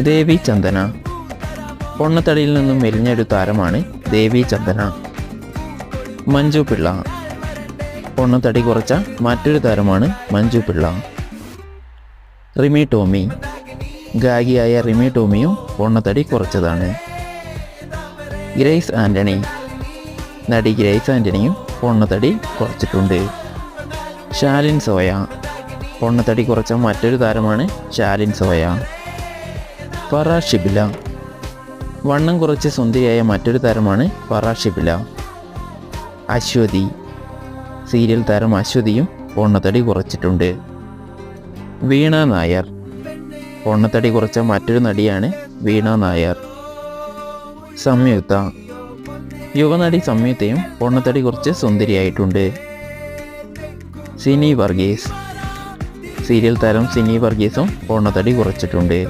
ദേവി ചന്ദന. പൊണ്ണത്തടിയിൽ നിന്നും മെലിഞ്ഞൊരു താരമാണ് ദേവി ചന്ദന. മഞ്ജു പിള്ള. പൊണ്ണത്തടി കുറച്ച മറ്റൊരു താരമാണ് മഞ്ജു പിള്ള. റിമി ടോമി. ഗായികയായ റിമി ടോമിയും പൊണ്ണത്തടി കുറച്ചതാണ്. ഗ്രേസ് ആൻ്റണി. നടി ഗ്രേസ് ആൻ്റണിയും പൊണ്ണത്തടി കുറച്ചിട്ടുണ്ട്. ശാലിൻ സോയ. പൊണ്ണത്തടി കുറച്ച മറ്റൊരു താരമാണ് ശാലിൻ സോയ. ഫറ ഷിബില. വണ്ണം കുറച്ച് സുന്ദരിയായ മറ്റൊരു താരമാണ് ഫറ ഷിബില. അശ്വതി. സീരിയൽ താരം അശ്വതിയും പൊണ്ണത്തടി കുറച്ചിട്ടുണ്ട്. വീണ നായർ. പൊണ്ണത്തടി കുറച്ച മറ്റൊരു നടിയാണ് വീണ നായർ. സംയുക്ത. യുവനടി സംയുക്തയും പൊണ്ണത്തടി കുറച്ച് സുന്ദരിയായിട്ടുണ്ട്. സിനി വർഗീസ്. സീരിയൽ താരം സിനി വർഗീസും പൊണ്ണത്തടി കുറച്ചിട്ടുണ്ട്.